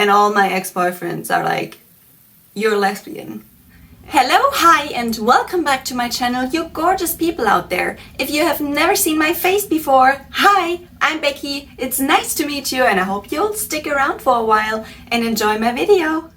and all my ex-boyfriends are like, you're lesbian. Hello, hi, and welcome back to my channel, you gorgeous people out there. If you have never seen my face before, hi, I'm Becky. It's nice to meet you and I hope you'll stick around for a while and enjoy my video.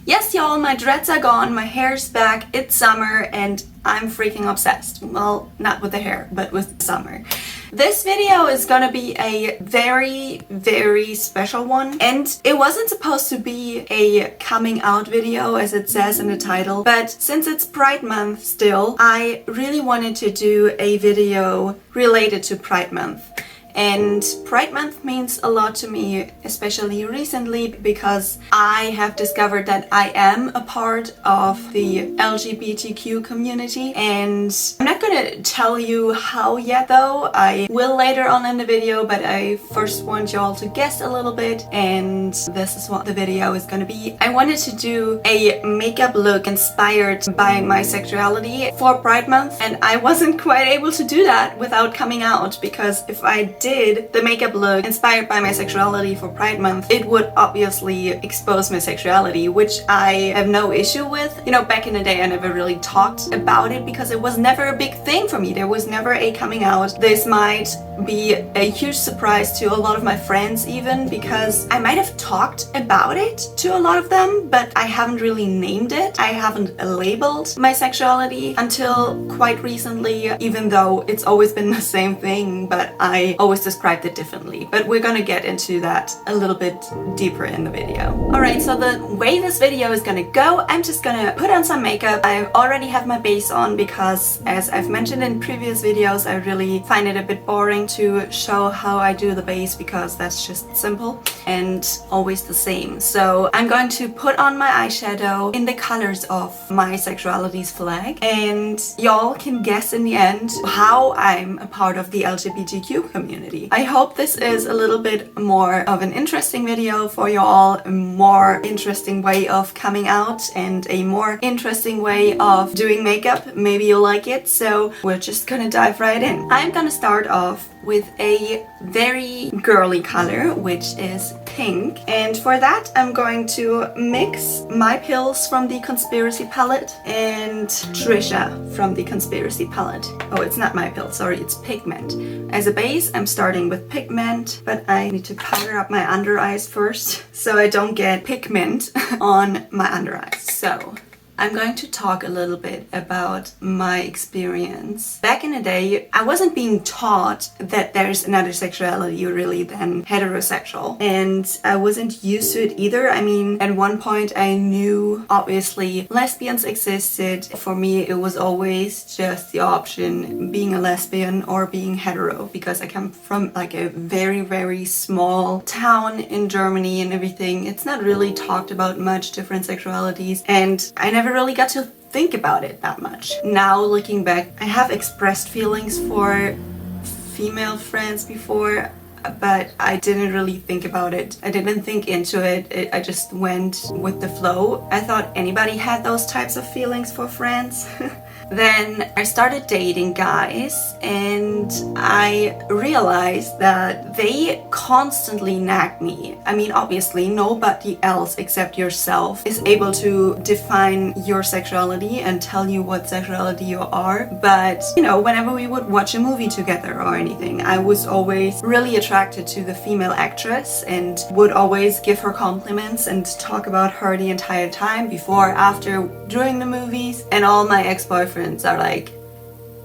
Yes, y'all, my dreads are gone, my hair's back, it's summer, and I'm freaking obsessed. Well, not with the hair, but with summer. This video is gonna be a very special one, and it wasn't supposed to be a coming out video as it says in the title, but since it's Pride Month still, I really wanted to do a video related to Pride Month. And Pride Month means a lot to me, especially recently, because I have discovered that I am a part of the LGBTQ community, and I'm not gonna tell you how yet though. I will later on in the video, but I first want y'all to guess a little bit, and this is what the video is gonna be. I wanted to do a makeup look inspired by my sexuality for Pride Month, and I wasn't quite able to do that without coming out, because if I did the makeup look inspired by my sexuality for Pride Month, it would obviously expose my sexuality, which I have no issue with. You know, back in the day I never really talked about it because it was never a big thing for me. There was never a coming out. This might be a huge surprise to a lot of my friends even, because I might have talked about it to a lot of them, but I haven't really named it. I haven't labeled my sexuality until quite recently, even though it's always been the same thing, but I always described it differently. But we're gonna get into that a little bit deeper in the video. Alright, so the way this video is gonna go, I'm just gonna put on some makeup. I already have my base on because, as I've mentioned in previous videos, I really find it a bit boring to show how I do the base because that's just simple and always the same. So I'm going to put on my eyeshadow in the colors of my sexuality's flag, and y'all can guess in the end how I'm a part of the LGBTQ community. I hope this is a little bit more of an interesting video for you all, a more interesting way of coming out and a more interesting way of doing makeup. Maybe you'll like it, so we're just gonna dive right in. I'm gonna start off with a very girly color, which is pink, and for that I'm going to mix my pills from the Conspiracy palette and Trisha from the Conspiracy palette. Oh, it's not my pill, sorry, it's pigment. As a base, I'm starting with pigment, but I need to powder up my under eyes first so I don't get pigment on my under eyes. So I'm going to talk a little bit about my experience. Back in the day, I wasn't being taught that there's another sexuality really than heterosexual, and I wasn't used to it either. I mean, at one point I knew obviously lesbians existed. For me, it was always just the option being a lesbian or being hetero, because I come from like a very small town in Germany and everything. It's not really talked about much, different sexualities, and I never really got to think about it that much. Now looking back, I have expressed feelings for female friends before, but I didn't really think about it. I didn't think into it. I just went with the flow. I thought anybody had those types of feelings for friends. Then I started dating guys, and I realized that they constantly nag me. I mean, obviously nobody else except yourself is able to define your sexuality and tell you what sexuality you are, but you know, whenever we would watch a movie together or anything, I was always really attracted to the female actress and would always give her compliments and talk about her the entire time, before, after, during the movies, and all my ex-boyfriends are like,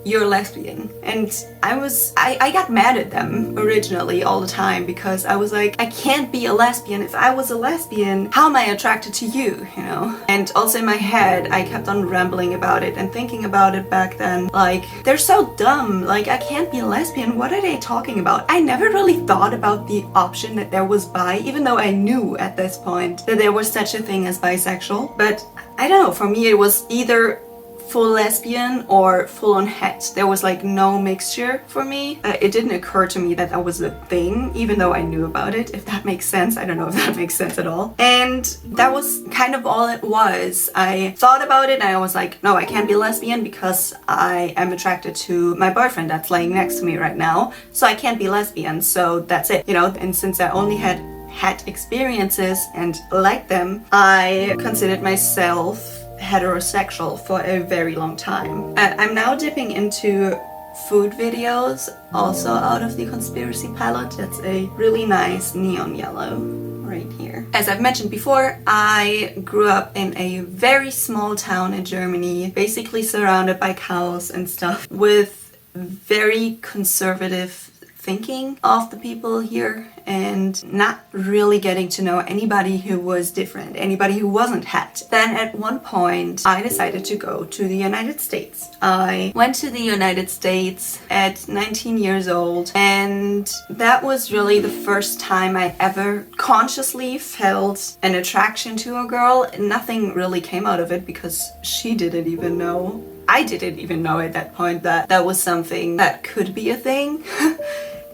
you're lesbian. And I got mad at them originally all the time, because I was like, I can't be a lesbian. If I was a lesbian, how am I attracted to you, you know? And also in my head, I kept on rambling about it and thinking about it back then, like, they're so dumb, like, I can't be a lesbian, what are they talking about? I never really thought about the option that there was bi, even though I knew at this point that there was such a thing as bisexual. But I don't know, for me it was either full lesbian or full on het. There was like no mixture for me. It didn't occur to me that that was a thing, even though I knew about it, if that makes sense. I don't know if that makes sense at all. And that was kind of all it was. I thought about it and I was like, no, I can't be lesbian because I am attracted to my boyfriend that's laying next to me right now. So I can't be lesbian. So that's it, you know. And since I only had experiences and liked them, I considered myself heterosexual for a very long time. I'm now dipping into food videos, also out of the conspiracy palette. That's a really nice neon yellow right here. As I've mentioned before, I grew up in a very small town in Germany, basically surrounded by cows and stuff, with very conservative thinking of the people here and not really getting to know anybody who was different, anybody who wasn't het. Then at one point I decided to go to the United States. I went to the United States at 19 years old, and that was really the first time I ever consciously felt an attraction to a girl. Nothing really came out of it because she didn't even know. I didn't even know at that point that that was something that could be a thing.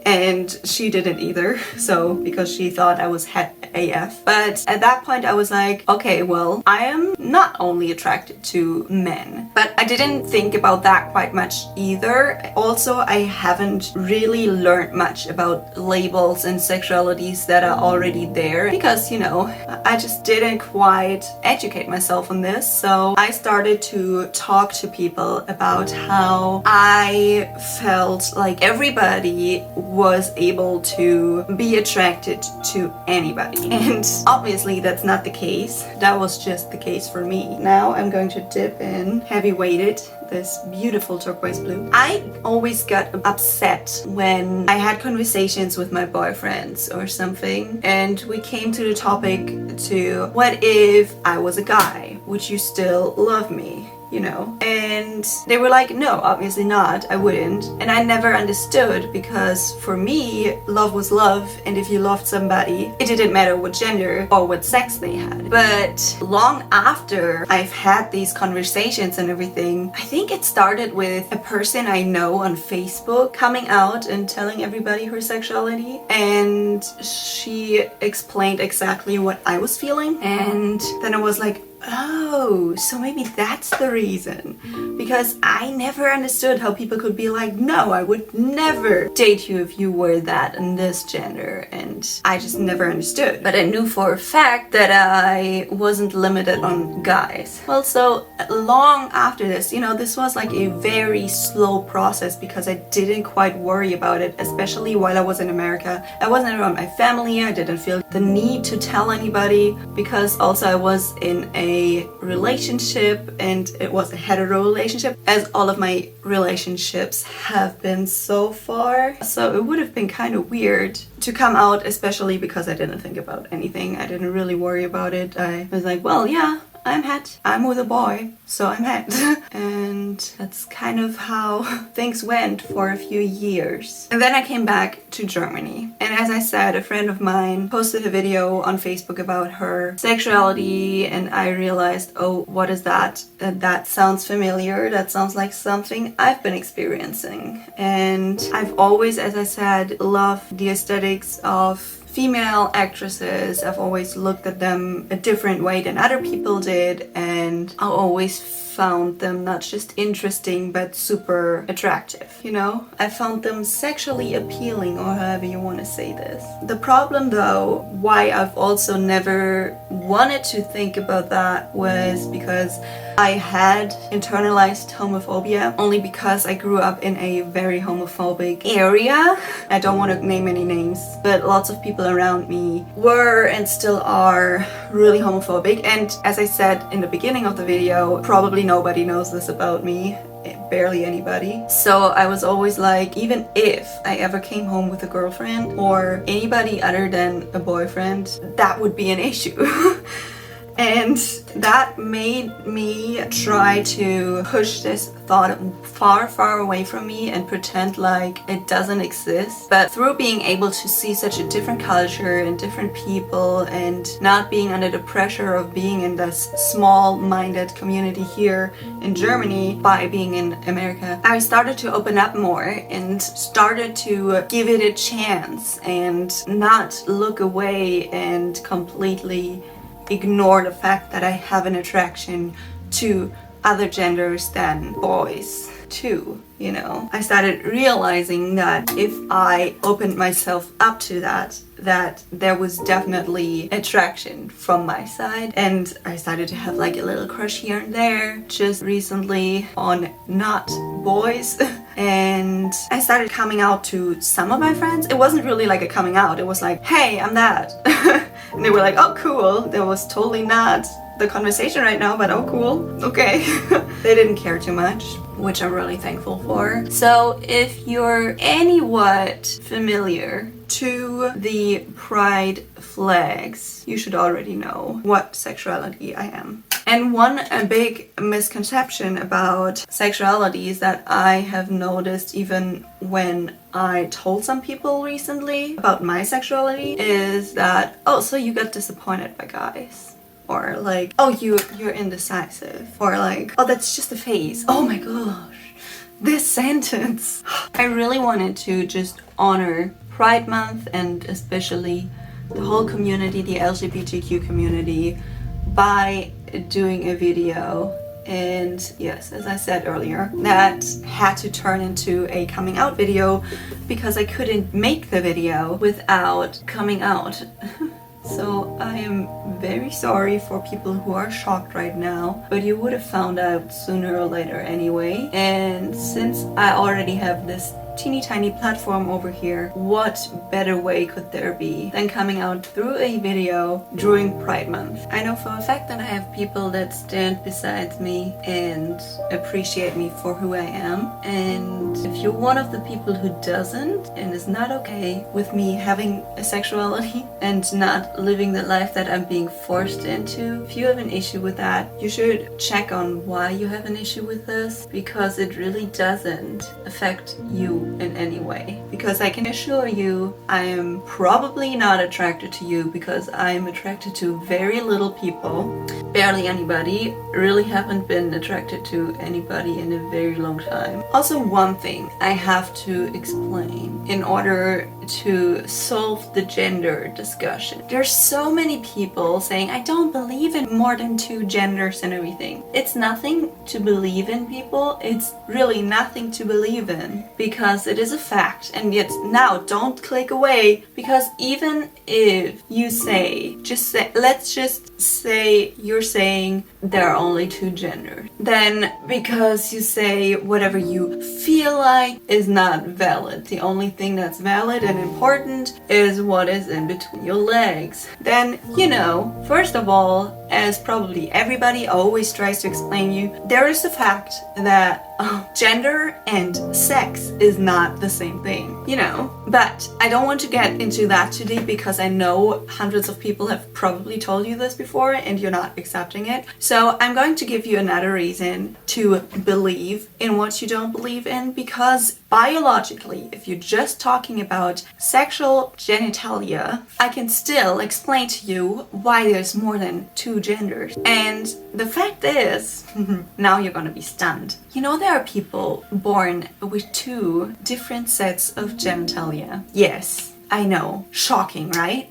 And she didn't either, so because she thought I was het AF. But at that point I was like, okay, well, I am not only attracted to men. But I didn't think about that quite much either. Also, I haven't really learned much about labels and sexualities that are already there because, you know, I just didn't quite educate myself on this. So I started to talk to people about how I felt like everybody was able to be attracted to anybody. And obviously that's not the case. That was just the case for me. Now I'm going to dip in heavy weighted, this beautiful turquoise blue. I always got upset when I had conversations with my boyfriends or something and we came to the topic to, what if I was a guy? Would you still love me? You know, and they were like, no, obviously not, I wouldn't. And I never understood, because for me, love was love, and if you loved somebody, it didn't matter what gender or what sex they had. But long after I've had these conversations and everything, I think it started with a person I know on Facebook coming out and telling everybody her sexuality, and she explained exactly what I was feeling, and then I was like, oh, so maybe that's the reason. Because I never understood how people could be like, no, I would never date you if you were that and this gender, and I just never understood. But I knew for a fact that I wasn't limited on guys. Well, so long after this, you know, this was like a very slow process because I didn't quite worry about it, especially while I was in America. I wasn't around my family, I didn't feel the need to tell anybody, because also I was in a relationship and it was a hetero relationship, as all of my relationships have been so far. So it would have been kind of weird to come out, especially because I didn't think about anything. I didn't really worry about it. I was like, well, yeah, I'm het. I'm with a boy, so I'm het. And that's kind of how things went for a few years. And then I came back to Germany. And as I said, a friend of mine posted a video on Facebook about her sexuality, and I realized, oh, what is that? That sounds familiar. That sounds like something I've been experiencing. And I've always, as I said, loved the aesthetics of female actresses. I've always looked at them a different way than other people did, and I always found them not just interesting but super attractive, you know? I found them sexually appealing, or however you want to say this. The problem though, why I've also never wanted to think about that, was because I had internalized homophobia, only because I grew up in a very homophobic area. I don't want to name any names, but lots of people around me were and still are really homophobic. And as I said in the beginning of the video, probably nobody knows this about me. Barely anybody. So I was always like, even if I ever came home with a girlfriend or anybody other than a boyfriend, that would be an issue. And that made me try to push this thought far, far away from me and pretend like it doesn't exist. But through being able to see such a different culture and different people and not being under the pressure of being in this small-minded community here in Germany by being in America, I started to open up more and started to give it a chance and not look away and completely ignore the fact that I have an attraction to other genders than boys too, you know. I started realizing that if I opened myself up to that there was definitely attraction from my side, and I started to have like a little crush here and there just recently on not boys. And I started coming out to some of my friends. It wasn't really like a coming out, it was like, hey, I'm that. And they were like, oh cool. That was totally not the conversation right now, but oh cool, okay. They didn't care too much, which I'm really thankful for. So if you're anywhat familiar to the pride flags, you should already know what sexuality I am. And a big misconception about sexuality is that I have noticed even when I told some people recently about my sexuality is that, oh, so you got disappointed by guys. Or like, oh, you're indecisive. Or like, oh, that's just a phase. Oh my gosh, this sentence. I really wanted to just honor Pride Month and especially the whole community, the LGBTQ community, by doing a video. And yes, as I said earlier, that had to turn into a coming out video because I couldn't make the video without coming out. So I am very sorry for people who are shocked right now, but you would have found out sooner or later anyway. And since I already have this teeny tiny platform over here, what better way could there be than coming out through a video during Pride Month? I know for a fact that I have people that stand beside me and appreciate me for who I am, and if you're one of the people who doesn't and is not okay with me having a sexuality and not living the life that I'm being forced into, if you have an issue with that, you should check on why you have an issue with this, because it really doesn't affect you in any way. Because I can assure you, I am probably not attracted to you because I am attracted to very little people, barely anybody, really haven't been attracted to anybody in a very long time. Also, one thing I have to explain in order to solve the gender discussion. There's so many people saying, I don't believe in more than two genders and everything. It's nothing to believe in, people. It's really nothing to believe in because it is a fact. And yet now don't click away, because even if you say, let's just say you're saying there are only two genders, then because you say whatever you feel like is not valid. The only thing that's valid and important is what is in between your legs. Then, you know, first of all, as probably everybody always tries to explain you, there is the fact that gender and sex is not the same thing, you know. But I don't want to get into that too deep because I know hundreds of people have probably told you this before and you're not accepting it. So I'm going to give you another reason to believe in what you don't believe in, because biologically, if you're just talking about sexual genitalia, I can still explain to you why there's more than two genders. And the fact is, now you're gonna be stunned. You know, there are people born with two different sets of genitalia. Yes, I know, shocking, right?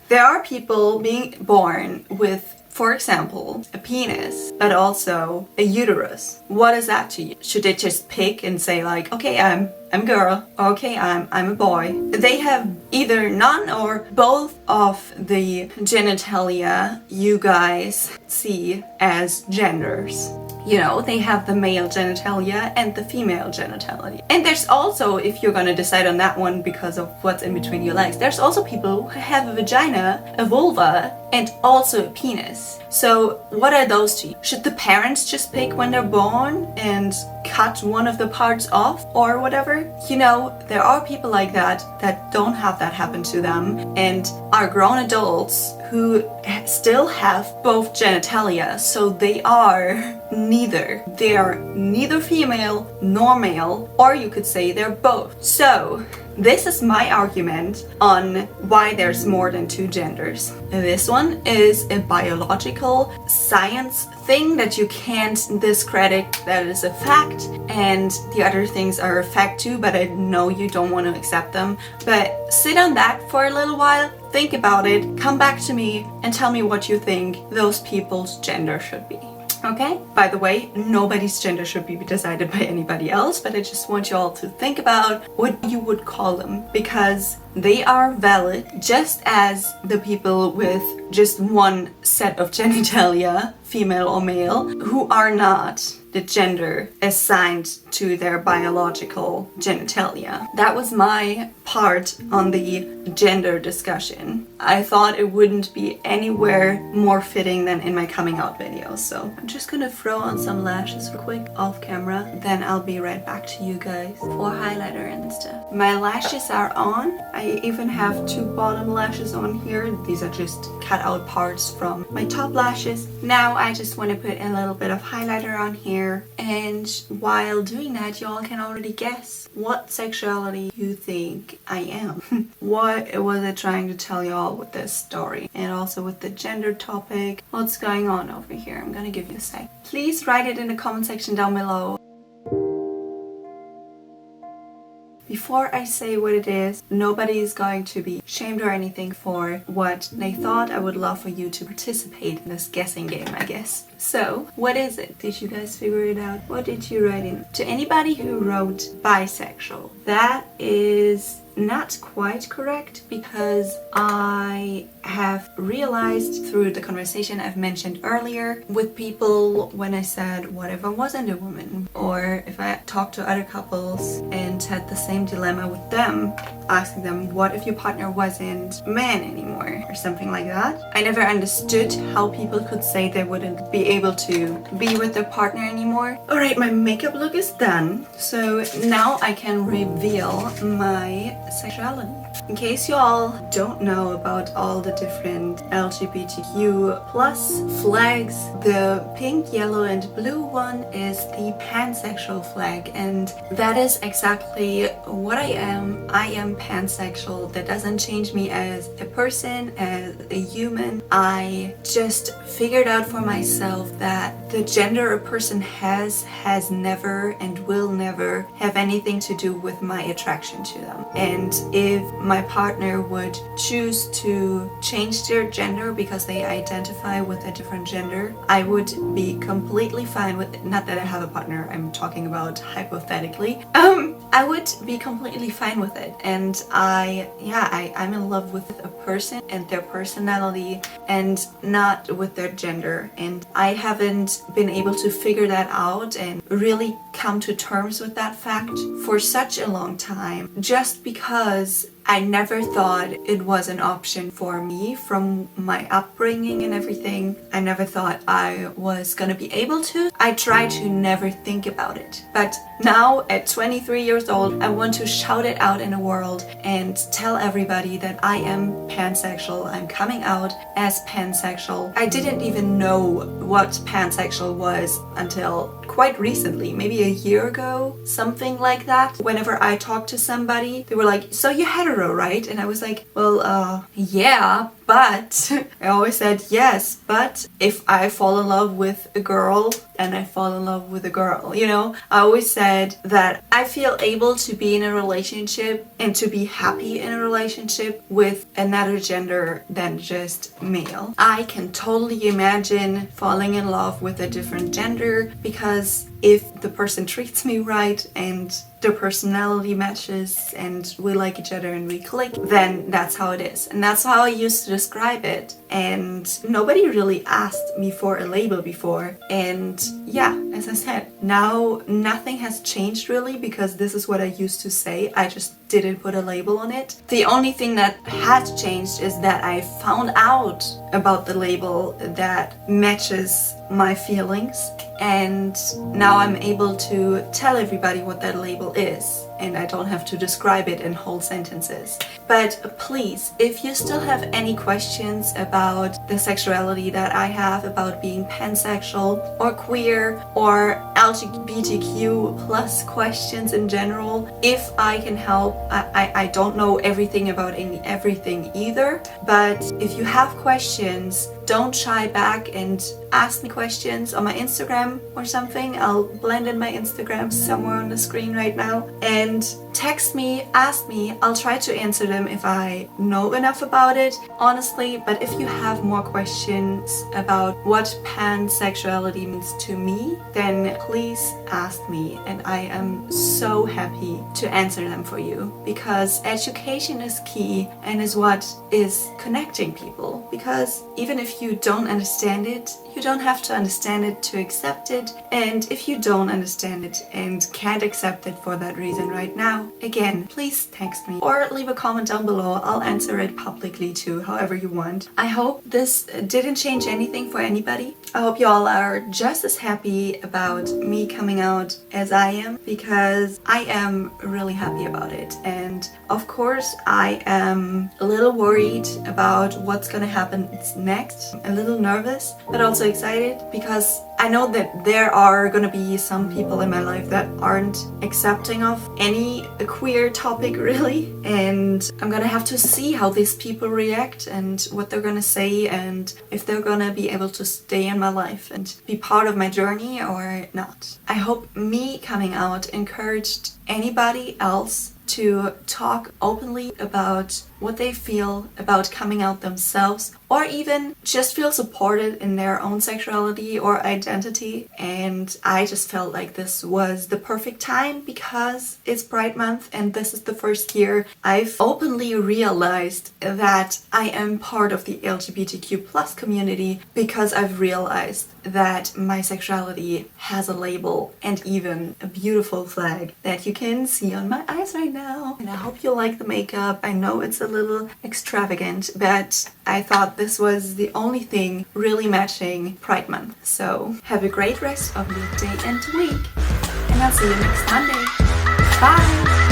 There are people being born with, for example, a penis, but also a uterus. What is that to you? Should they just pick and say like, okay, I'm a girl, okay, I'm a boy? They have either none or both of the genitalia you guys see as genders. You know, they have the male genitalia and the female genitalia. And there's also, if you're gonna decide on that one because of what's in between your legs, there's also people who have a vagina, a vulva, and also a penis. So what are those two? Should the parents just pick when they're born and cut one of the parts off or whatever? You know, there are people like that that don't have that happen to them and are grown adults who still have both genitalia, so they are neither. They are neither female nor male, or you could say they're both. So this is my argument on why there's more than two genders. This one is a biological science thing that you can't discredit, that is a fact, and the other things are a fact too, but I know you don't want to accept them. But sit on that for a little while, think about it, come back to me and tell me what you think those people's gender should be. Okay? By the way, nobody's gender should be decided by anybody else, but I just want you all to think about what you would call them, because they are valid just as the people with just one set of genitalia, female or male, who are not the gender assigned to their biological genitalia. That was my part on the gender discussion. I thought it wouldn't be anywhere more fitting than in my coming out video, so I'm just gonna throw on some lashes real quick off camera, then I'll be right back to you guys for highlighter and stuff. My lashes are on. I even have two bottom lashes on here. These are just cut out parts from my top lashes. Now I just want to put a little bit of highlighter on here, and while doing that, y'all can already guess what sexuality you think I am. What was I trying to tell y'all with this story, and also with the gender topic? What's going on over here? I'm gonna give you a sec. Please write it in the comment section down below. Before I say what it is, nobody is going to be shamed or anything for what they thought. I would love for you to participate in this guessing game, I guess. So, what is it? Did you guys figure it out? What did you write in? To anybody who wrote bisexual, that is not quite correct, because I have realized through the conversation I've mentioned earlier with people, when I said, what if I wasn't a woman? Or if I talked to other couples and had the same dilemma with them, asking them, what if your partner wasn't a man anymore? Or something like that. I never understood how people could say they wouldn't be able to be with their partner anymore. Alright, my makeup look is done, so now I can reveal my sexuality. In case you all don't know about all the different LGBTQ plus flags, the pink, yellow and blue one is the pansexual flag, and that is exactly what I am. I am pansexual. That doesn't change me as a person, as a human. I just figured out for myself that the gender a person has never and will never have anything to do with my attraction to them. And if my partner would choose to change their gender because they identify with a different gender, I would be completely fine with it. Not that I have a partner, I'm talking about hypothetically. I would be completely fine with it. And I'm in love with a person and their personality and not with their gender. And I haven't been able to figure that out and really come to terms with that fact for such a long time, just because I never thought it was an option for me from my upbringing and everything. I never thought I was gonna be able to. I try to never think about it. But now at 23 years old, I want to shout it out in the world and tell everybody that I am pansexual. I'm coming out as pansexual. I didn't even know what pansexual was until quite recently, maybe a year ago, something like that. Whenever I talked to somebody, they were like, so you're hetero, right? And I was like, well, yeah, but I always said yes, but if I fall in love with a girl, and I fall in love with a girl, you know? I always said that I feel able to be in a relationship and to be happy in a relationship with another gender than just male. I can totally imagine falling in love with a different gender, because if the person treats me right and their personality matches and we like each other and we click, then that's how it is. And that's how I used to describe it. And nobody really asked me for a label before. And yeah, as I said, now nothing has changed really, because this is what I used to say. I just didn't put a label on it. The only thing that has changed is that I found out about the label that matches my feelings, and now I'm able to tell everybody what that label is, and I don't have to describe it in whole sentences. But please, if you still have any questions about the sexuality that I have, about being pansexual or queer or LGBTQ plus questions in general, if I can help, I don't know everything about everything either, but if you have questions, don't shy back and ask me questions on my Instagram or something. I'll blend in my Instagram somewhere on the screen right now, and text me, ask me. I'll try to answer them if I know enough about it, honestly. But if you have more questions about what pansexuality means to me, then please ask me, and I am so happy to answer them for you, because education is key and is what is connecting people. Because even if you don't understand it, you don't have to understand it to accept it. And if you don't understand it and can't accept it for that reason right now, again, please text me or leave a comment down below. I'll answer it publicly too, however you want. I hope this didn't change anything for anybody. I hope you all are just as happy about me coming out as I am, because I am really happy about it. And of course, I am a little worried about what's gonna happen next. A little nervous, but also excited, because I know that there are gonna be some people in my life that aren't accepting of any queer topic really, and I'm gonna have to see how these people react and what they're gonna say, and if they're gonna be able to stay in my life and be part of my journey or not. I hope me coming out encouraged anybody else to talk openly about what they feel about coming out themselves, or even just feel supported in their own sexuality or identity. And I just felt like this was the perfect time, because it's Pride Month and this is the first year I've openly realized that I am part of the LGBTQ plus community, because I've realized that my sexuality has a label and even a beautiful flag that you can see on my eyes right now. And I hope you like the makeup. I know it's a little extravagant, but I thought this was the only thing really matching Pride Month. So have a great rest of your day and week, and I'll see you next Monday. Bye!